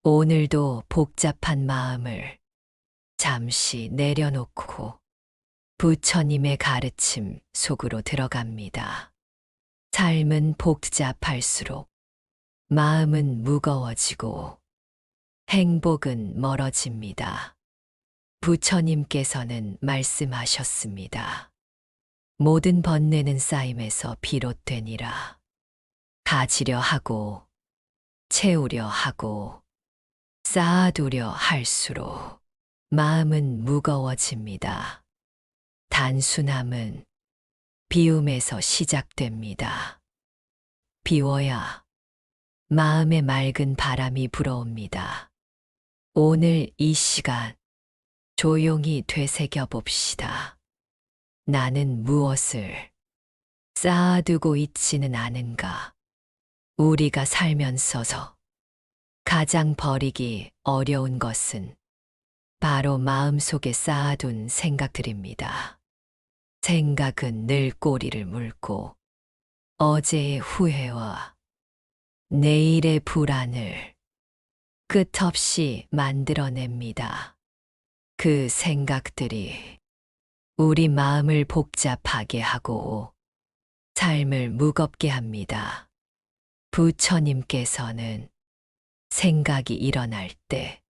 오늘도 복잡한 마음을 잠시 내려놓고 부처님의 가르침 속으로 들어갑니다. 삶은 복잡할수록 마음은 무거워지고 행복은 멀어집니다. 부처님께서는 말씀하셨습니다. 모든 번뇌는 쌓임에서 비롯되니라. 가지려 하고 채우려 하고 쌓아두려 할수록 마음은 무거워집니다. 단순함은 비움에서 시작됩니다. 비워야 마음에 맑은 바람이 불어옵니다. 오늘 이 시간 조용히 되새겨 봅시다. 나는 무엇을 쌓아두고 있지는 않은가? 우리가 살면서서 가장 버리기 어려운 것은 바로 마음속에 쌓아둔 생각들입니다. 생각은 늘 꼬리를 물고 어제의 후회와 내일의 불안을 끝없이 만들어냅니다. 그 생각들이 우리 마음을 복잡하게 하고 삶을 무겁게 합니다. 부처님께서는 생각이 일어날 때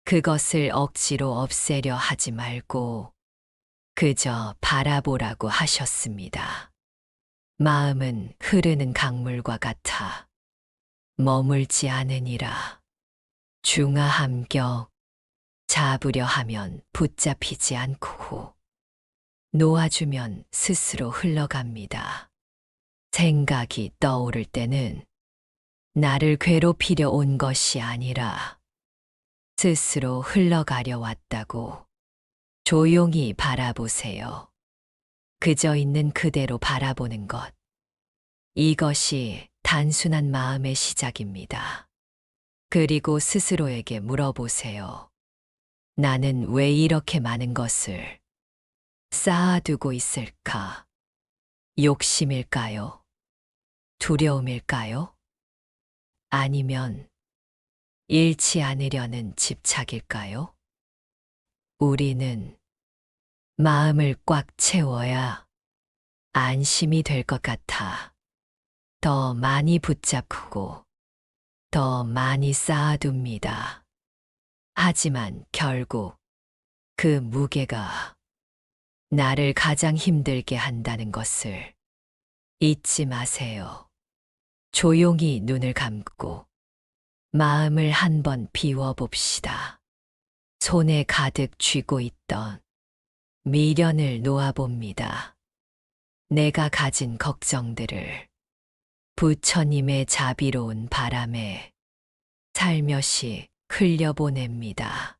그것을 억지로 없애려 하지 말고 그저 바라보라고 하셨습니다. 마음은 흐르는 강물과 같아 머물지 않으니라. 중화함경 잡으려 하면 붙잡히지 않고 놓아주면 스스로 흘러갑니다. 생각이 떠오를 때는 나를 괴롭히려 온 것이 아니라 스스로 흘러가려 왔다고 조용히 바라보세요. 그저 있는 그대로 바라보는 것. 이것이 단순한 마음의 시작입니다. 그리고 스스로에게 물어보세요. 나는 왜 이렇게 많은 것을 쌓아두고 있을까? 욕심일까요? 두려움일까요? 아니면 잃지 않으려는 집착일까요? 우리는 마음을 꽉 채워야 안심이 될 것 같아 더 많이 붙잡고 더 많이 쌓아둡니다. 하지만 결국 그 무게가 나를 가장 힘들게 한다는 것을 잊지 마세요. 조용히 눈을 감고 마음을 한번 비워봅시다. 손에 가득 쥐고 있던 미련을 놓아봅니다. 내가 가진 걱정들을 부처님의 자비로운 바람에 살며시 흘려보냅니다.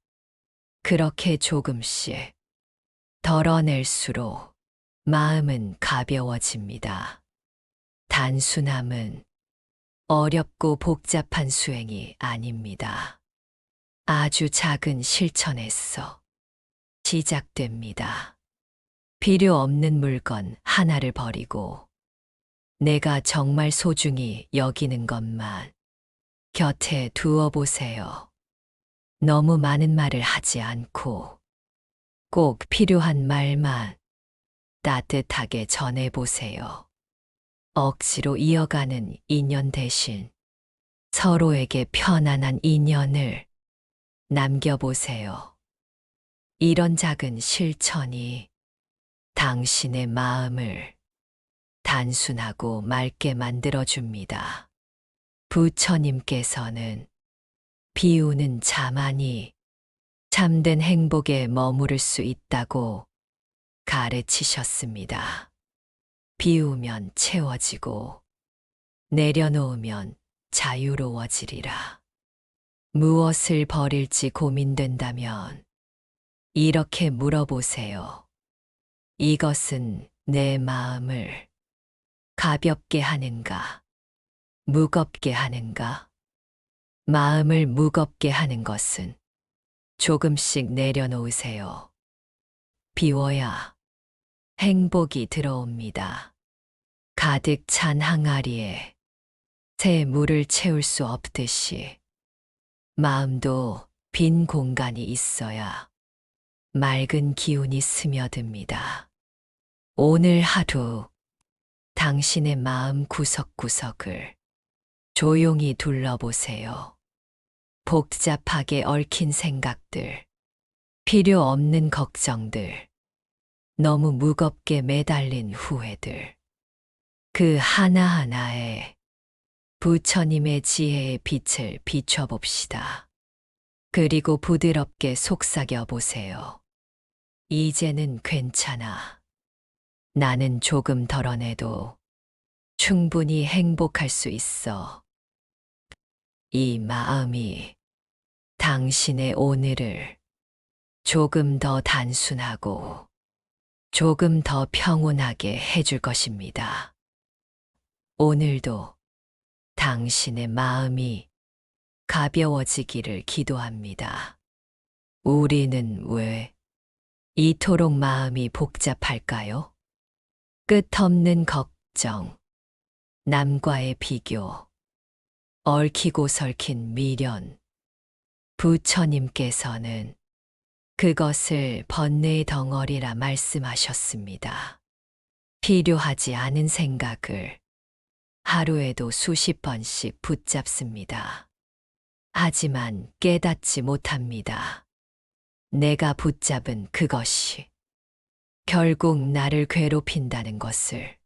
그렇게 조금씩 덜어낼수록 마음은 가벼워집니다. 단순함은 어렵고 복잡한 수행이 아닙니다. 아주 작은 실천에서 시작됩니다. 필요 없는 물건 하나를 버리고 내가 정말 소중히 여기는 것만 곁에 두어 보세요. 너무 많은 말을 하지 않고 꼭 필요한 말만 따뜻하게 전해보세요. 억지로 이어가는 인연 대신 서로에게 편안한 인연을 남겨보세요. 이런 작은 실천이 당신의 마음을 단순하고 맑게 만들어줍니다. 부처님께서는 비우는 자만이 참된 행복에 머무를 수 있다고 가르치셨습니다. 비우면 채워지고 내려놓으면 자유로워지리라. 무엇을 버릴지 고민된다면 이렇게 물어보세요. 이것은 내 마음을 가볍게 하는가, 무겁게 하는가? 마음을 무겁게 하는 것은 조금씩 내려놓으세요. 비워야 행복이 들어옵니다. 가득 찬 항아리에 새 물을 채울 수 없듯이 마음도 빈 공간이 있어야 맑은 기운이 스며듭니다. 오늘 하루 당신의 마음 구석구석을 조용히 둘러보세요. 복잡하게 얽힌 생각들, 필요 없는 걱정들, 너무 무겁게 매달린 후회들, 그 하나하나에 부처님의 지혜의 빛을 비춰봅시다. 그리고 부드럽게 속삭여 보세요. 이제는 괜찮아. 나는 조금 덜어내도 충분히 행복할 수 있어. 이 마음이 당신의 오늘을 조금 더 단순하고 조금 더 평온하게 해줄 것입니다. 오늘도 당신의 마음이 가벼워지기를 기도합니다. 우리는 왜 이토록 마음이 복잡할까요? 끝없는 걱정, 남과의 비교, 얽히고 설킨 미련. 부처님께서는 그것을 번뇌의 덩어리라 말씀하셨습니다. 필요하지 않은 생각을 하루에도 수십 번씩 붙잡습니다. 하지만 깨닫지 못합니다. 내가 붙잡은 그것이 결국 나를 괴롭힌다는 것을.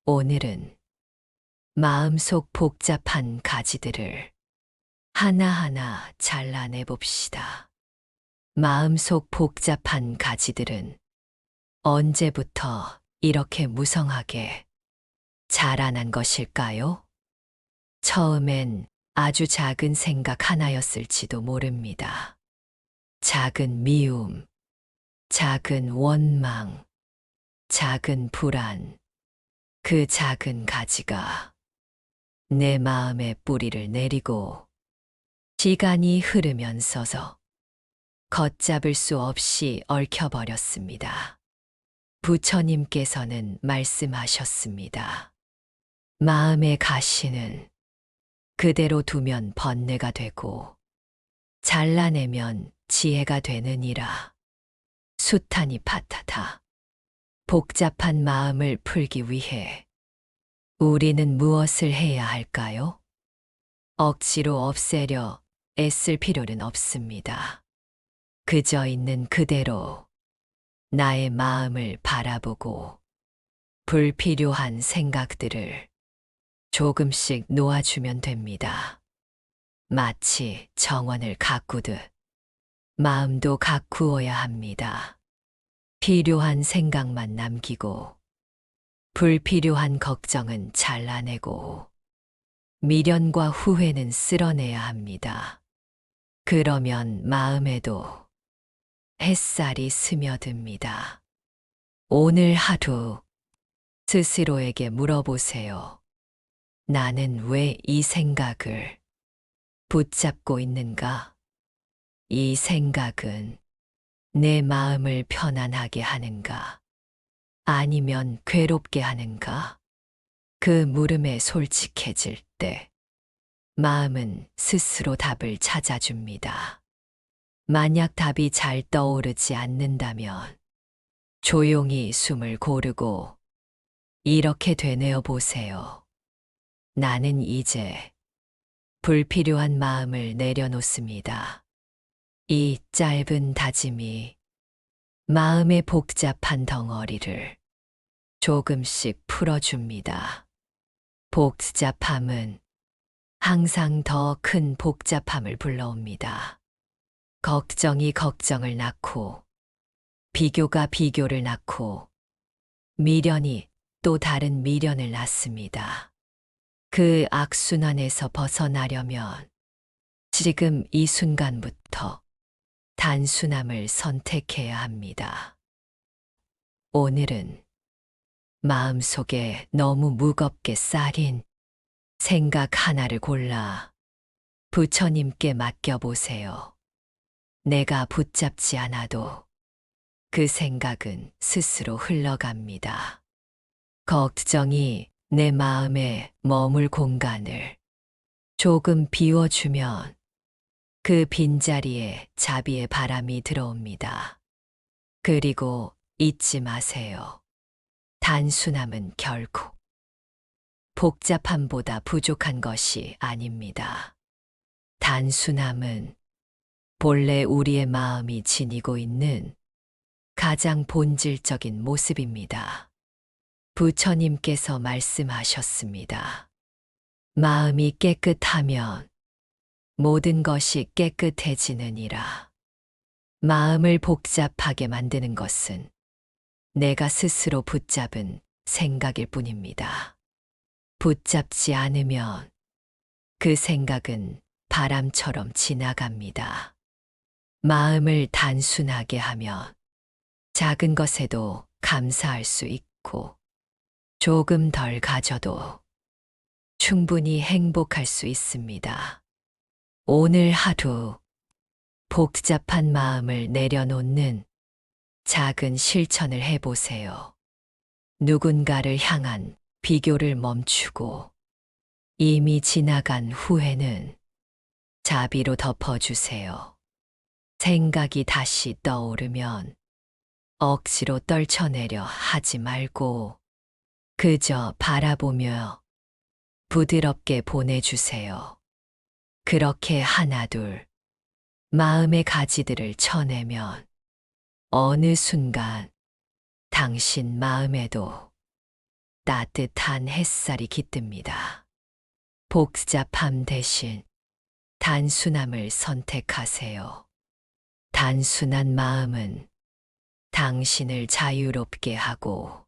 오늘은 마음속 복잡한 가지들을 하나하나 잘라내 봅시다. 마음속 복잡한 가지들은 언제부터 이렇게 무성하게 자라난 것일까요? 처음엔 아주 작은 생각 하나였을지도 모릅니다. 작은 미움, 작은 원망, 작은 불안, 그 작은 가지가 내 마음의 뿌리를 내리고 시간이 흐르면서 걷잡을 수 없이 얽혀버렸습니다. 부처님께서는 말씀하셨습니다. 마음의 가시는 그대로 두면 번뇌가 되고 잘라내면 지혜가 되느니라. 수타니 파타타. 복잡한 마음을 풀기 위해 우리는 무엇을 해야 할까요? 억지로 없애려 애쓸 필요는 없습니다. 그저 있는 그대로 나의 마음을 바라보고 불필요한 생각들을 조금씩 놓아주면 됩니다. 마치 정원을 가꾸듯 마음도 가꾸어야 합니다. 필요한 생각만 남기고 불필요한 걱정은 잘라내고 미련과 후회는 쓸어내야 합니다. 그러면 마음에도 햇살이 스며듭니다. 오늘 하루 스스로에게 물어보세요. 나는 왜 이 생각을 붙잡고 있는가? 이 생각은 내 마음을 편안하게 하는가? 아니면 괴롭게 하는가? 그 물음에 솔직해질 때 마음은 스스로 답을 찾아줍니다. 만약 답이 잘 떠오르지 않는다면 조용히 숨을 고르고 이렇게 되뇌어 보세요. 나는 이제 불필요한 마음을 내려놓습니다. 이 짧은 다짐이 마음의 복잡한 덩어리를 조금씩 풀어줍니다. 복잡함은 항상 더 큰 복잡함을 불러옵니다. 걱정이 걱정을 낳고, 비교가 비교를 낳고, 미련이 또 다른 미련을 낳습니다. 그 악순환에서 벗어나려면 지금 이 순간부터 단순함을 선택해야 합니다. 오늘은 마음속에 너무 무겁게 쌓인 생각 하나를 골라 부처님께 맡겨보세요. 내가 붙잡지 않아도 그 생각은 스스로 흘러갑니다. 걱정이 내 마음에 머물 공간을 조금 비워주면 그 빈자리에 자비의 바람이 들어옵니다. 그리고 잊지 마세요. 단순함은 결코 복잡함보다 부족한 것이 아닙니다. 단순함은 본래 우리의 마음이 지니고 있는 가장 본질적인 모습입니다. 부처님께서 말씀하셨습니다. 마음이 깨끗하면 모든 것이 깨끗해지느니라. 마음을 복잡하게 만드는 것은 내가 스스로 붙잡은 생각일 뿐입니다. 붙잡지 않으면 그 생각은 바람처럼 지나갑니다. 마음을 단순하게 하면 작은 것에도 감사할 수 있고 조금 덜 가져도 충분히 행복할 수 있습니다. 오늘 하루 복잡한 마음을 내려놓는 작은 실천을 해보세요. 누군가를 향한 비교를 멈추고 이미 지나간 후회는 자비로 덮어주세요. 생각이 다시 떠오르면 억지로 떨쳐내려 하지 말고 그저 바라보며 부드럽게 보내주세요. 그렇게 하나둘 마음의 가지들을 쳐내면 어느 순간 당신 마음에도 따뜻한 햇살이 깃듭니다. 복잡함 대신 단순함을 선택하세요. 단순한 마음은 당신을 자유롭게 하고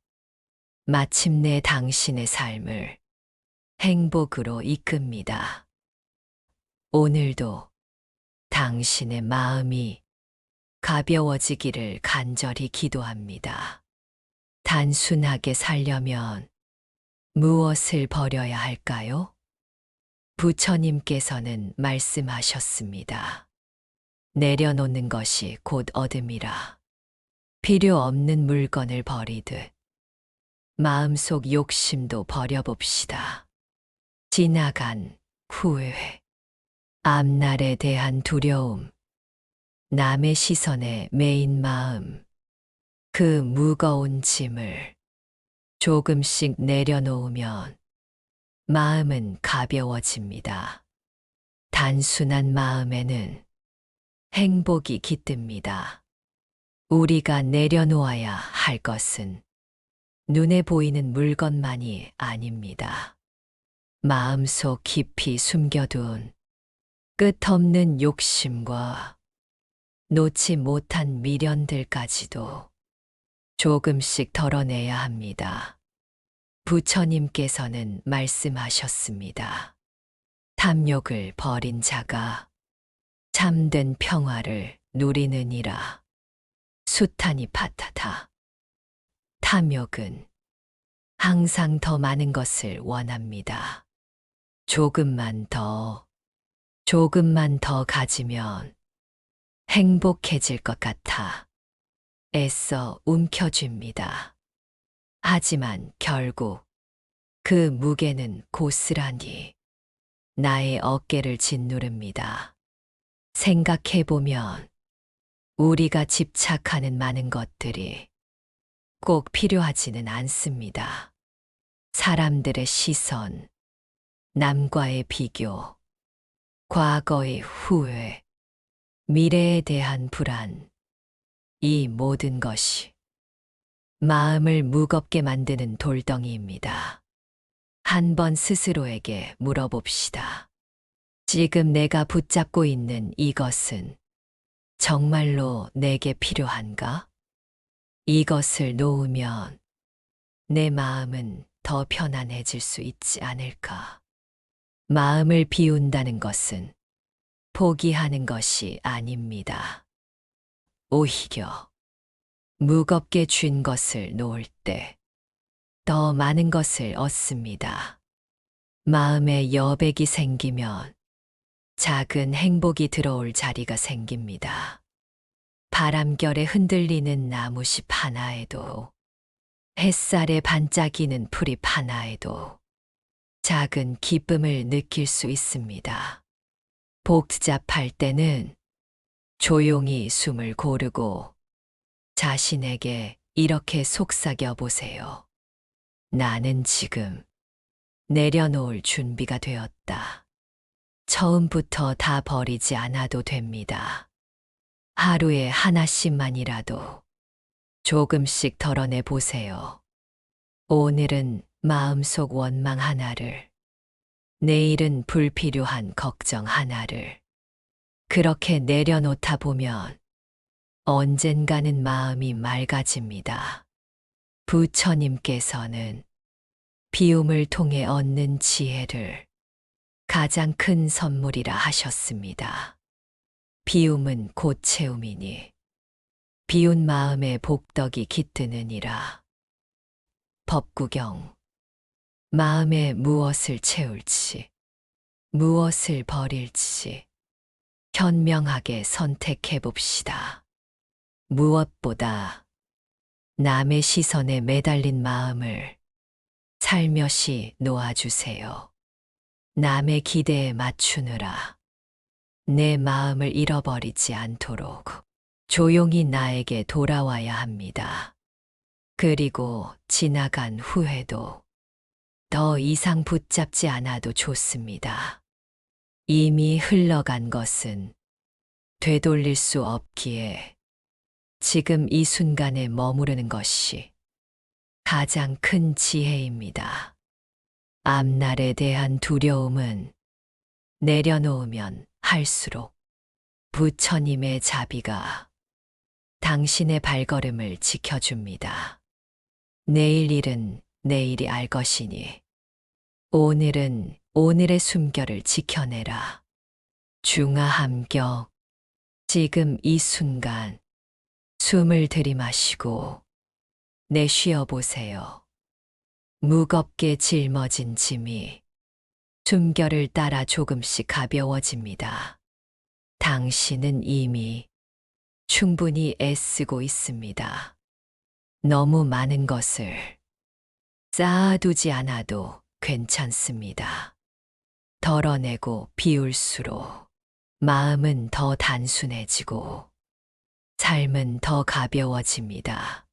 마침내 당신의 삶을 행복으로 이끕니다. 오늘도 당신의 마음이 가벼워지기를 간절히 기도합니다. 단순하게 살려면 무엇을 버려야 할까요? 부처님께서는 말씀하셨습니다. 내려놓는 것이 곧 얻음이라. 필요 없는 물건을 버리듯 마음속 욕심도 버려봅시다. 지나간 후회, 앞날에 대한 두려움, 남의 시선에 매인 마음, 그 무거운 짐을 조금씩 내려놓으면 마음은 가벼워집니다. 단순한 마음에는 행복이 깃듭니다. 우리가 내려놓아야 할 것은 눈에 보이는 물건만이 아닙니다. 마음속 깊이 숨겨둔 끝없는 욕심과 놓지 못한 미련들까지도 조금씩 덜어내야 합니다. 부처님께서는 말씀하셨습니다. 탐욕을 버린 자가 참된 평화를 누리느니라. 수타니 파타타. 탐욕은 항상 더 많은 것을 원합니다. 조금만 더 가지면 행복해질 것 같아 애써 움켜쥡니다. 하지만 결국 그 무게는 고스란히 나의 어깨를 짓누릅니다. 생각해보면 우리가 집착하는 많은 것들이 꼭 필요하지는 않습니다. 사람들의 시선, 남과의 비교, 과거의 후회, 미래에 대한 불안, 이 모든 것이 마음을 무겁게 만드는 돌덩이입니다. 한번 스스로에게 물어봅시다. 지금 내가 붙잡고 있는 이것은 정말로 내게 필요한가? 이것을 놓으면 내 마음은 더 편안해질 수 있지 않을까? 마음을 비운다는 것은 포기하는 것이 아닙니다. 오히려 무겁게 쥔 것을 놓을 때 더 많은 것을 얻습니다. 마음에 여백이 생기면 작은 행복이 들어올 자리가 생깁니다. 바람결에 흔들리는 나무잎 하나에도, 햇살에 반짝이는 풀잎 하나에도 작은 기쁨을 느낄 수 있습니다. 복잡할 때는 조용히 숨을 고르고 자신에게 이렇게 속삭여 보세요. 나는 지금 내려놓을 준비가 되었다. 처음부터 다 버리지 않아도 됩니다. 하루에 하나씩만이라도 조금씩 덜어내 보세요. 오늘은 마음속 원망 하나를, 내일은 불필요한 걱정 하나를. 그렇게 내려놓다 보면 언젠가는 마음이 맑아집니다. 부처님께서는 비움을 통해 얻는 지혜를 가장 큰 선물이라 하셨습니다. 비움은 곧 채움이니 비운 마음에 복덕이 깃드느니라. 법구경. 마음에 무엇을 채울지, 무엇을 버릴지 현명하게 선택해 봅시다. 무엇보다 남의 시선에 매달린 마음을 살며시 놓아주세요. 남의 기대에 맞추느라 내 마음을 잃어버리지 않도록 조용히 나에게 돌아와야 합니다. 그리고 지나간 후에도 더 이상 붙잡지 않아도 좋습니다. 이미 흘러간 것은 되돌릴 수 없기에 지금 이 순간에 머무르는 것이 가장 큰 지혜입니다. 앞날에 대한 두려움은 내려놓으면 할수록 부처님의 자비가 당신의 발걸음을 지켜줍니다. 내일 일은 내일이 알 것이니 오늘은 오늘의 숨결을 지켜내라. 중하함경. 지금 이 순간 숨을 들이마시고 내쉬어 보세요. 무겁게 짊어진 짐이 숨결을 따라 조금씩 가벼워집니다. 당신은 이미 충분히 애쓰고 있습니다. 너무 많은 것을 쌓아두지 않아도 괜찮습니다. 덜어내고 비울수록 마음은 더 단순해지고 삶은 더 가벼워집니다.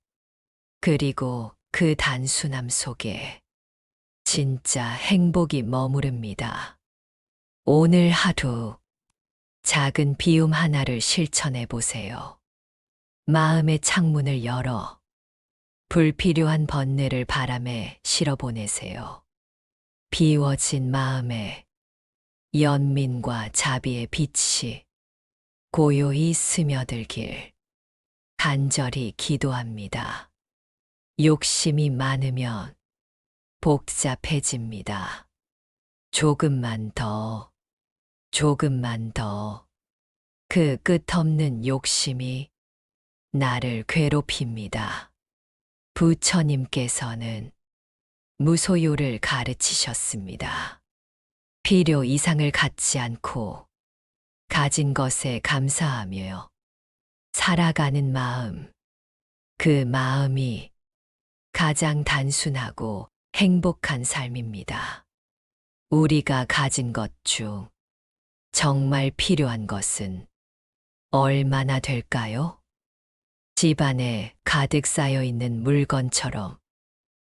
그리고 그 단순함 속에 진짜 행복이 머무릅니다. 오늘 하루 작은 비움 하나를 실천해 보세요. 마음의 창문을 열어 불필요한 번뇌를 바람에 실어보내세요. 비워진 마음에 연민과 자비의 빛이 고요히 스며들길 간절히 기도합니다. 욕심이 많으면 복잡해집니다. 조금만 더, 조금만 더. 그 끝없는 욕심이 나를 괴롭힙니다. 부처님께서는 무소유를 가르치셨습니다. 필요 이상을 갖지 않고 가진 것에 감사하며 살아가는 마음, 그 마음이 가장 단순하고 행복한 삶입니다. 우리가 가진 것 중 정말 필요한 것은 얼마나 될까요? 집안에 가득 쌓여 있는 물건처럼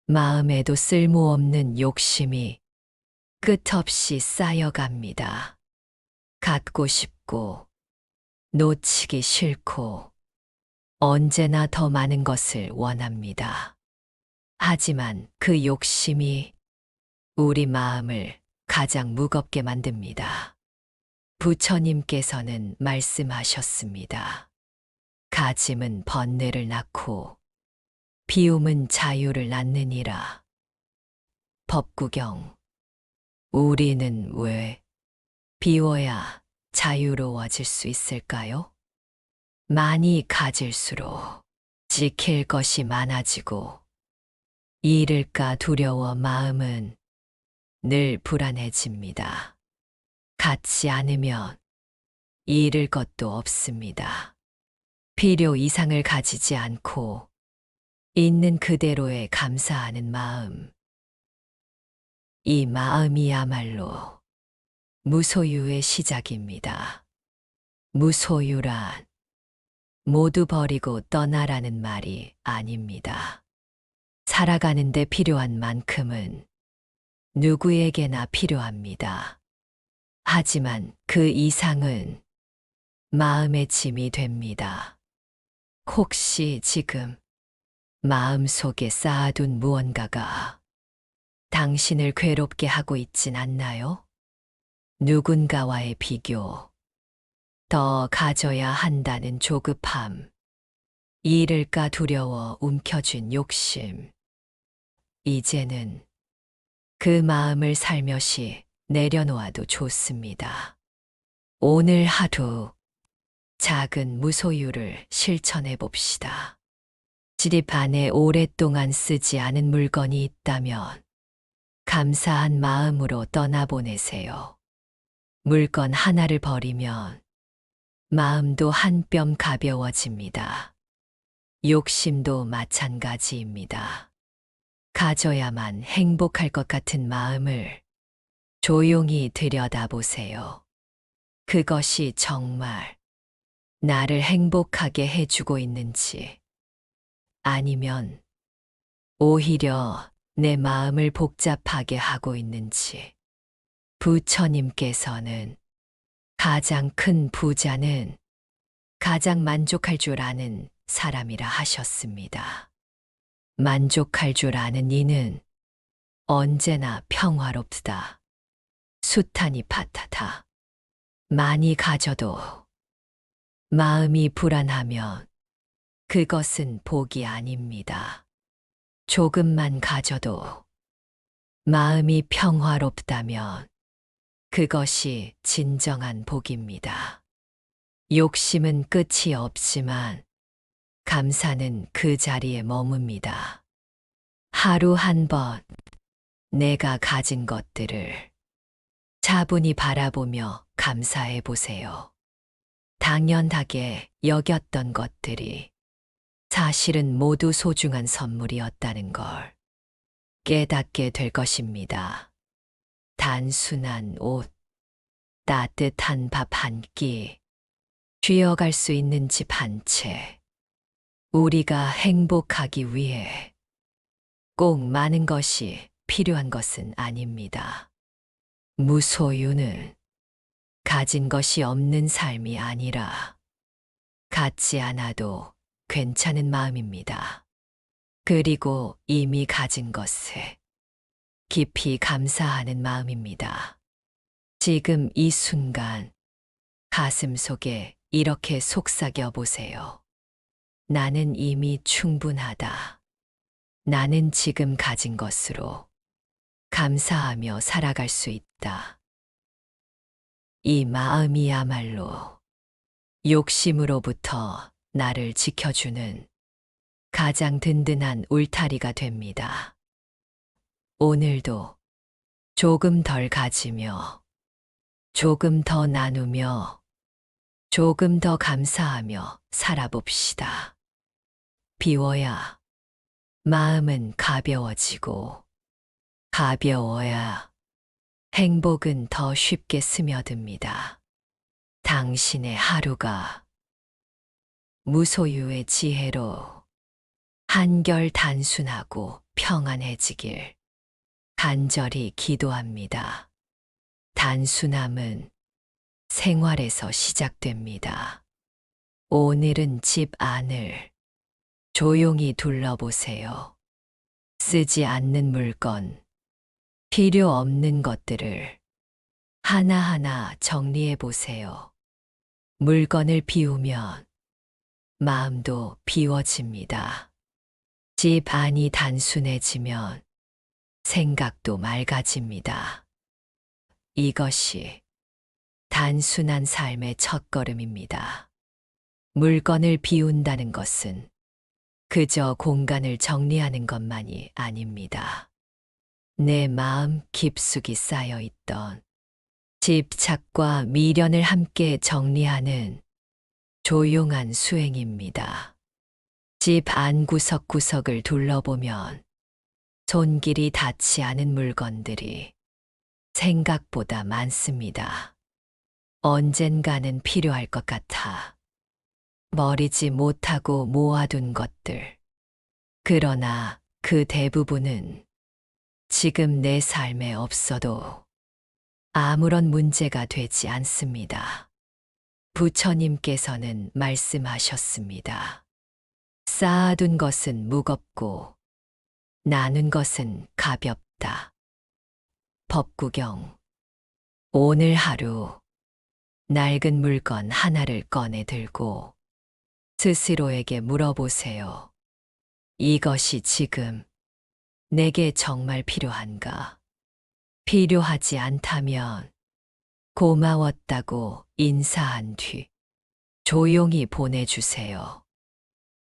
마음에도 쓸모없는 욕심이 끝없이 쌓여갑니다. 갖고 싶고 놓치기 싫고 언제나 더 많은 것을 원합니다. 하지만 그 욕심이 우리 마음을 가장 무겁게 만듭니다. 부처님께서는 말씀하셨습니다. 가짐은 번뇌를 낳고 비움은 자유를 낳느니라. 법구경. 우리는 왜 비워야 자유로워질 수 있을까요? 많이 가질수록 지킬 것이 많아지고 잃을까 두려워 마음은 늘 불안해집니다. 갖지 않으면 잃을 것도 없습니다. 필요 이상을 가지지 않고 있는 그대로에 감사하는 마음. 이 마음이야말로 무소유의 시작입니다. 무소유란 모두 버리고 떠나라는 말이 아닙니다. 살아가는데 필요한 만큼은 누구에게나 필요합니다. 하지만 그 이상은 마음의 짐이 됩니다. 혹시 지금 마음속에 쌓아둔 무언가가 당신을 괴롭게 하고 있진 않나요? 누군가와의 비교, 더 가져야 한다는 조급함, 잃을까 두려워 움켜쥔 욕심. 이제는 그 마음을 살며시 내려놓아도 좋습니다. 오늘 하루 작은 무소유를 실천해 봅시다. 집 안에 오랫동안 쓰지 않은 물건이 있다면 감사한 마음으로 떠나보내세요. 물건 하나를 버리면 마음도 한 뼘 가벼워집니다. 욕심도 마찬가지입니다. 가져야만 행복할 것 같은 마음을 조용히 들여다보세요. 그것이 정말 나를 행복하게 해주고 있는지, 아니면 오히려 내 마음을 복잡하게 하고 있는지. 부처님께서는 가장 큰 부자는 가장 만족할 줄 아는 사람이라 하셨습니다. 만족할 줄 아는 이는 언제나 평화롭다. 수타니 파타다. 많이 가져도 마음이 불안하면 그것은 복이 아닙니다. 조금만 가져도 마음이 평화롭다면 그것이 진정한 복입니다. 욕심은 끝이 없지만 감사는 그 자리에 머뭅니다. 하루 한 번 내가 가진 것들을 차분히 바라보며 감사해 보세요. 당연하게 여겼던 것들이 사실은 모두 소중한 선물이었다는 걸 깨닫게 될 것입니다. 단순한 옷, 따뜻한 밥 한 끼, 쉬어갈 수 있는 집 한 채. 우리가 행복하기 위해 꼭 많은 것이 필요한 것은 아닙니다. 무소유는 가진 것이 없는 삶이 아니라 갖지 않아도 괜찮은 마음입니다. 그리고 이미 가진 것에 깊이 감사하는 마음입니다. 지금 이 순간 가슴 속에 이렇게 속삭여 보세요. 나는 이미 충분하다. 나는 지금 가진 것으로 감사하며 살아갈 수 있다. 이 마음이야말로 욕심으로부터 나를 지켜주는 가장 든든한 울타리가 됩니다. 오늘도 조금 덜 가지며, 조금 더 나누며, 조금 더 감사하며 살아봅시다. 비워야 마음은 가벼워지고, 가벼워야 행복은 더 쉽게 스며듭니다. 당신의 하루가 무소유의 지혜로 한결 단순하고 평안해지길 간절히 기도합니다. 단순함은 생활에서 시작됩니다. 오늘은 집 안을 조용히 둘러보세요. 쓰지 않는 물건, 필요 없는 것들을 하나하나 정리해 보세요. 물건을 비우면 마음도 비워집니다. 집 안이 단순해지면 생각도 맑아집니다. 이것이 단순한 삶의 첫걸음입니다. 물건을 비운다는 것은 그저 공간을 정리하는 것만이 아닙니다. 내 마음 깊숙이 쌓여 있던 집착과 미련을 함께 정리하는 조용한 수행입니다. 집 안 구석구석을 둘러보면 손길이 닿지 않은 물건들이 생각보다 많습니다. 언젠가는 필요할 것 같아 버리지 못하고 모아둔 것들. 그러나 그 대부분은 지금 내 삶에 없어도 아무런 문제가 되지 않습니다. 부처님께서는 말씀하셨습니다. 쌓아둔 것은 무겁고 나눈 것은 가볍다. 법구경. 오늘 하루 낡은 물건 하나를 꺼내 들고 스스로에게 물어보세요. 이것이 지금 내게 정말 필요한가? 필요하지 않다면 고마웠다고 인사한 뒤 조용히 보내주세요.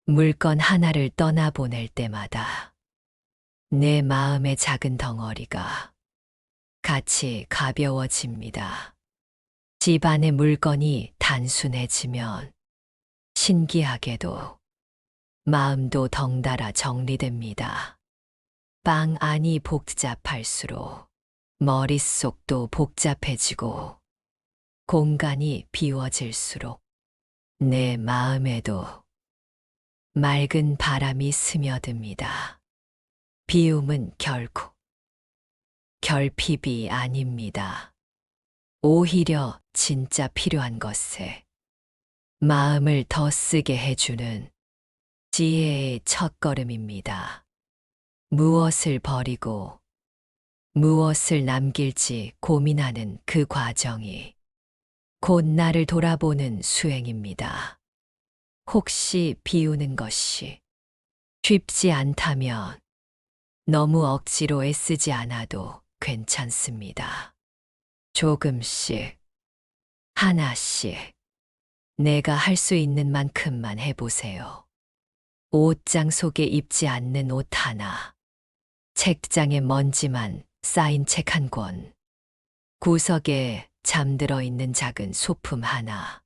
물건 하나를 떠나보낼 때마다 내 마음의 작은 덩어리가 같이 가벼워집니다. 집안의 물건이 단순해지면 신기하게도 마음도 덩달아 정리됩니다. 방 안이 복잡할수록 머릿속도 복잡해지고 공간이 비워질수록 내 마음에도 맑은 바람이 스며듭니다. 비움은 결코 결핍이 아닙니다. 오히려 진짜 필요한 것에 마음을 더 쓰게 해주는 지혜의 첫걸음입니다. 무엇을 버리고 무엇을 남길지 고민하는 그 과정이 곧 나를 돌아보는 수행입니다. 혹시 비우는 것이 쉽지 않다면 너무 억지로 애쓰지 않아도 괜찮습니다. 조금씩, 하나씩 내가 할 수 있는 만큼만 해보세요. 옷장 속에 입지 않는 옷 하나, 책장에 먼지만 쌓인 책 한 권, 구석에 잠들어 있는 작은 소품 하나,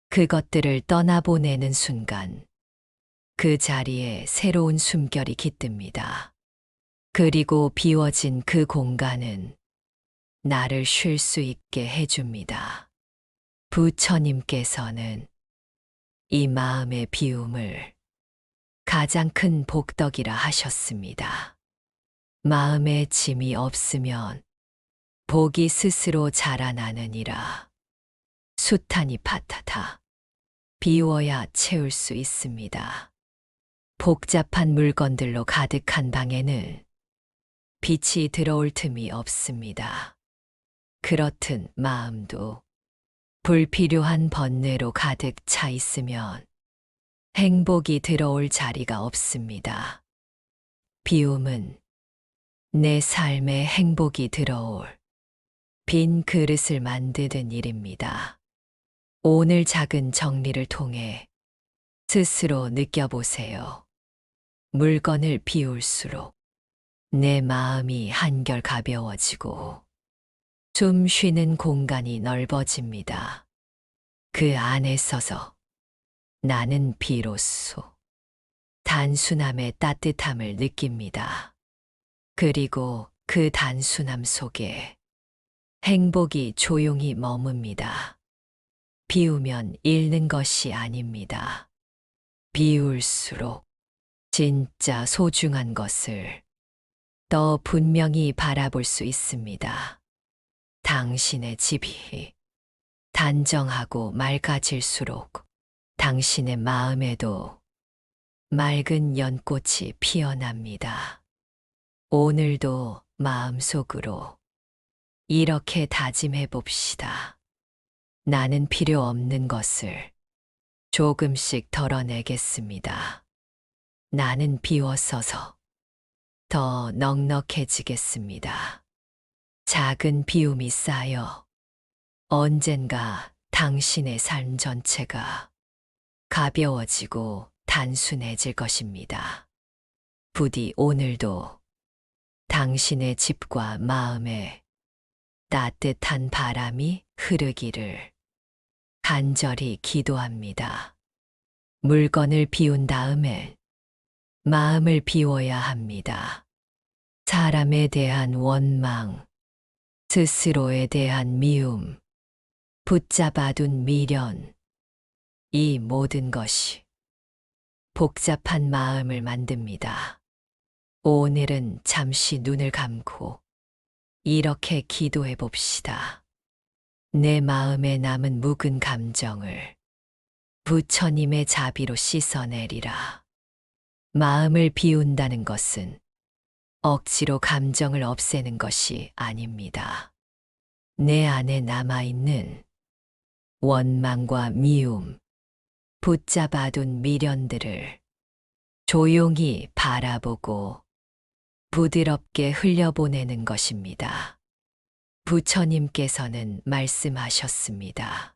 그것들을 떠나보내는 순간 그 자리에 새로운 숨결이 깃듭니다. 그리고 비워진 그 공간은 나를 쉴 수 있게 해줍니다. 부처님께서는 이 마음의 비움을 가장 큰 복덕이라 하셨습니다. 마음에 짐이 없으면 복이 스스로 자라나느니라. 수타니 파타타. 비워야 채울 수 있습니다. 복잡한 물건들로 가득한 방에는 빛이 들어올 틈이 없습니다. 그렇듯 마음도 불필요한 번뇌로 가득 차 있으면 행복이 들어올 자리가 없습니다. 비움은 내 삶에 행복이 들어올 빈 그릇을 만드는 일입니다. 오늘 작은 정리를 통해 스스로 느껴보세요. 물건을 비울수록 내 마음이 한결 가벼워지고 숨 쉬는 공간이 넓어집니다. 그 안에 서서 나는 비로소 단순함의 따뜻함을 느낍니다. 그리고 그 단순함 속에 행복이 조용히 머뭅니다. 비우면 잃는 것이 아닙니다. 비울수록 진짜 소중한 것을 더 분명히 바라볼 수 있습니다. 당신의 집이 단정하고 맑아질수록 당신의 마음에도 맑은 연꽃이 피어납니다. 오늘도 마음속으로 이렇게 다짐해 봅시다. 나는 필요 없는 것을 조금씩 덜어내겠습니다. 나는 비워서서 더 넉넉해지겠습니다. 작은 비움이 쌓여 언젠가 당신의 삶 전체가 가벼워지고 단순해질 것입니다. 부디 오늘도 당신의 집과 마음에 따뜻한 바람이 흐르기를 간절히 기도합니다. 물건을 비운 다음에 마음을 비워야 합니다. 사람에 대한 원망, 스스로에 대한 미움, 붙잡아둔 미련, 이 모든 것이 복잡한 마음을 만듭니다. 오늘은 잠시 눈을 감고 이렇게 기도해 봅시다. 내 마음에 남은 묵은 감정을 부처님의 자비로 씻어내리라. 마음을 비운다는 것은 억지로 감정을 없애는 것이 아닙니다. 내 안에 남아있는 원망과 미움, 붙잡아둔 미련들을 조용히 바라보고 부드럽게 흘려보내는 것입니다. 부처님께서는 말씀하셨습니다.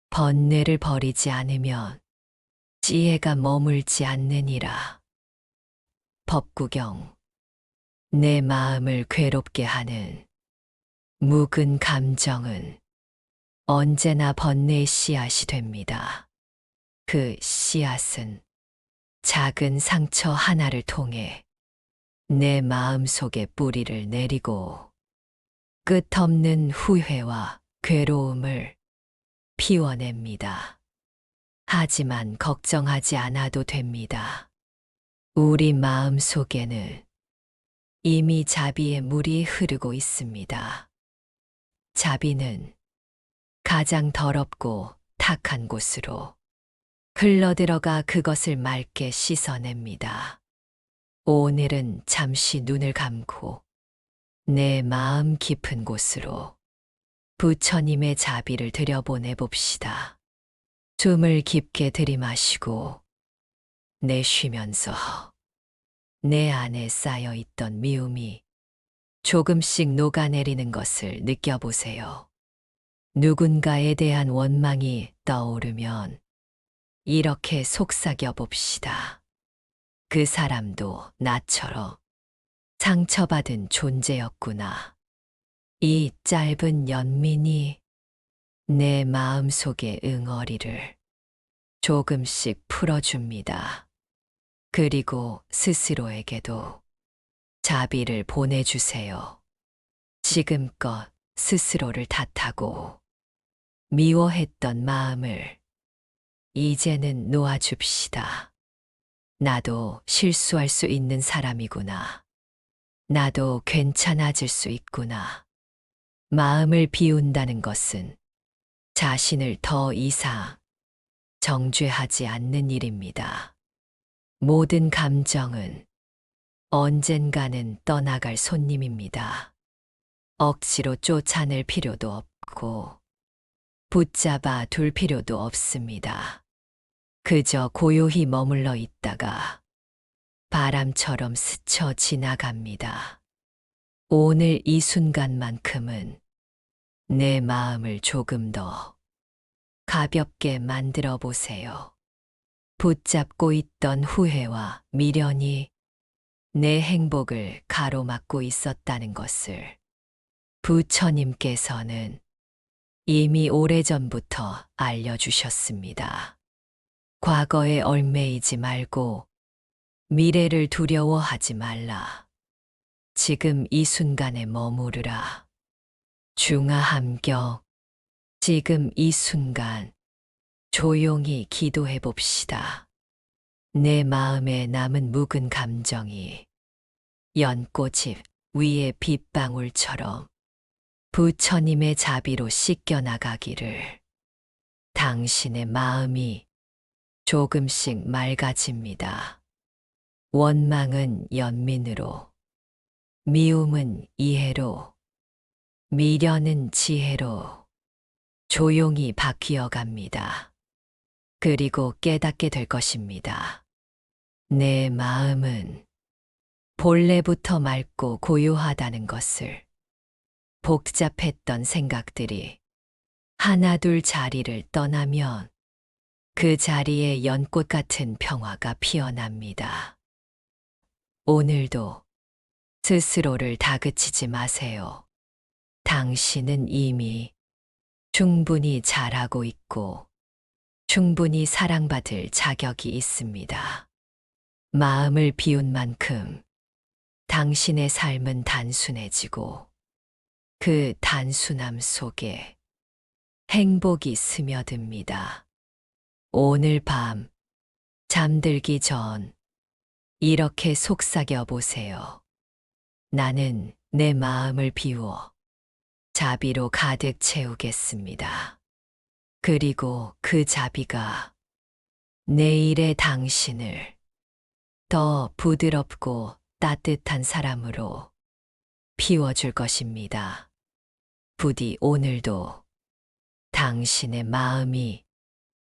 번뇌를 버리지 않으면 지혜가 머물지 않느니라. 법구경. 내 마음을 괴롭게 하는 묵은 감정은 언제나 번뇌의 씨앗이 됩니다. 그 씨앗은 작은 상처 하나를 통해 내 마음 속에 뿌리를 내리고 끝없는 후회와 괴로움을 피워냅니다. 하지만 걱정하지 않아도 됩니다. 우리 마음 속에는 이미 자비의 물이 흐르고 있습니다. 자비는 가장 더럽고 탁한 곳으로 흘러들어가 그것을 맑게 씻어냅니다. 오늘은 잠시 눈을 감고 내 마음 깊은 곳으로 부처님의 자비를 들여보내 봅시다. 숨을 깊게 들이마시고 내쉬면서 내 안에 쌓여있던 미움이 조금씩 녹아내리는 것을 느껴보세요. 누군가에 대한 원망이 떠오르면 이렇게 속삭여 봅시다. 그 사람도 나처럼 상처받은 존재였구나. 이 짧은 연민이 내 마음속의 응어리를 조금씩 풀어줍니다. 그리고 스스로에게도 자비를 보내주세요. 지금껏 스스로를 탓하고 미워했던 마음을 이제는 놓아줍시다. 나도 실수할 수 있는 사람이구나. 나도 괜찮아질 수 있구나. 마음을 비운다는 것은 자신을 더 이상 정죄하지 않는 일입니다. 모든 감정은 언젠가는 떠나갈 손님입니다. 억지로 쫓아낼 필요도 없고 붙잡아 둘 필요도 없습니다. 그저 고요히 머물러 있다가 바람처럼 스쳐 지나갑니다. 오늘 이 순간만큼은 내 마음을 조금 더 가볍게 만들어 보세요. 붙잡고 있던 후회와 미련이 내 행복을 가로막고 있었다는 것을 부처님께서는 이미 오래전부터 알려주셨습니다. 과거에 얽매이지 말고 미래를 두려워하지 말라. 지금 이 순간에 머무르라. 중하함경. 지금 이 순간 조용히 기도해 봅시다. 내 마음에 남은 묵은 감정이 연꽃잎 위의 빗방울처럼 부처님의 자비로 씻겨나가기를. 당신의 마음이 조금씩 맑아집니다. 원망은 연민으로, 미움은 이해로, 미련은 지혜로 조용히 바뀌어 갑니다. 그리고 깨닫게 될 것입니다. 내 마음은 본래부터 맑고 고요하다는 것을. 복잡했던 생각들이 하나둘 자리를 떠나면 그 자리에 연꽃 같은 평화가 피어납니다. 오늘도 스스로를 다그치지 마세요. 당신은 이미 충분히 잘하고 있고 충분히 사랑받을 자격이 있습니다. 마음을 비운 만큼 당신의 삶은 단순해지고 그 단순함 속에 행복이 스며듭니다. 오늘 밤 잠들기 전 이렇게 속삭여 보세요. 나는 내 마음을 비워 자비로 가득 채우겠습니다. 그리고 그 자비가 내일의 당신을 더 부드럽고 따뜻한 사람으로 피워줄 것입니다. 부디 오늘도 당신의 마음이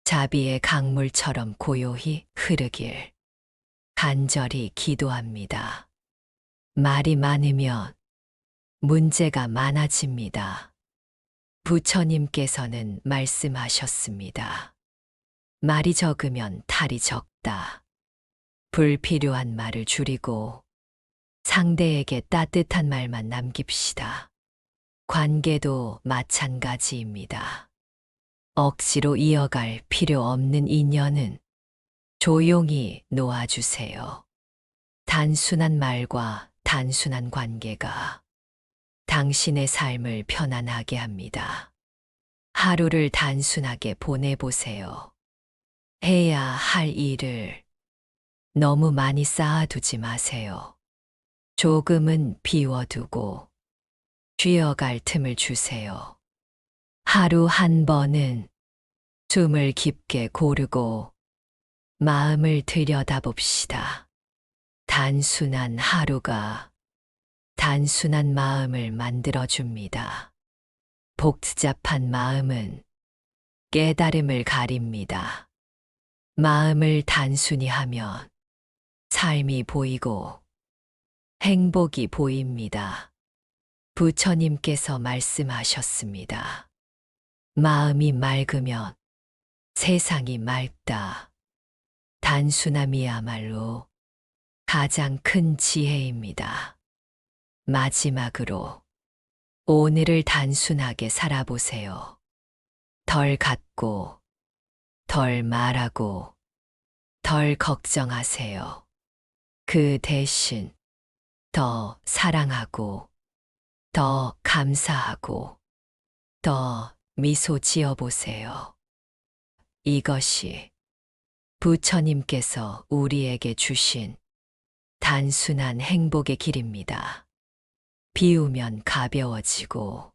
자비의 강물처럼 고요히 흐르길 간절히 기도합니다. 말이 많으면 문제가 많아집니다. 부처님께서는 말씀하셨습니다. 말이 적으면 탈이 적다. 불필요한 말을 줄이고 상대에게 따뜻한 말만 남깁시다. 관계도 마찬가지입니다. 억지로 이어갈 필요 없는 인연은 조용히 놓아주세요. 단순한 말과 단순한 관계가 당신의 삶을 편안하게 합니다. 하루를 단순하게 보내보세요. 해야 할 일을 너무 많이 쌓아두지 마세요. 조금은 비워두고 쉬어갈 틈을 주세요. 하루 한 번은 숨을 깊게 고르고 마음을 들여다봅시다. 단순한 하루가 단순한 마음을 만들어줍니다. 복잡한 마음은 깨달음을 가립니다. 마음을 단순히 하면 삶이 보이고 행복이 보입니다. 부처님께서 말씀하셨습니다. 마음이 맑으면 세상이 맑다. 단순함이야말로 가장 큰 지혜입니다. 마지막으로 오늘을 단순하게 살아보세요. 덜 갖고, 덜 말하고, 덜 걱정하세요. 그 대신 더 사랑하고, 더 감사하고, 더 미소 지어보세요. 이것이 부처님께서 우리에게 주신 단순한 행복의 길입니다. 비우면 가벼워지고,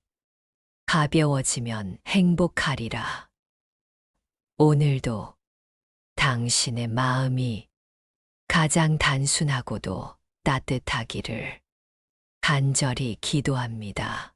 가벼워지면 행복하리라. 오늘도 당신의 마음이 가장 단순하고도 따뜻하기를 간절히 기도합니다.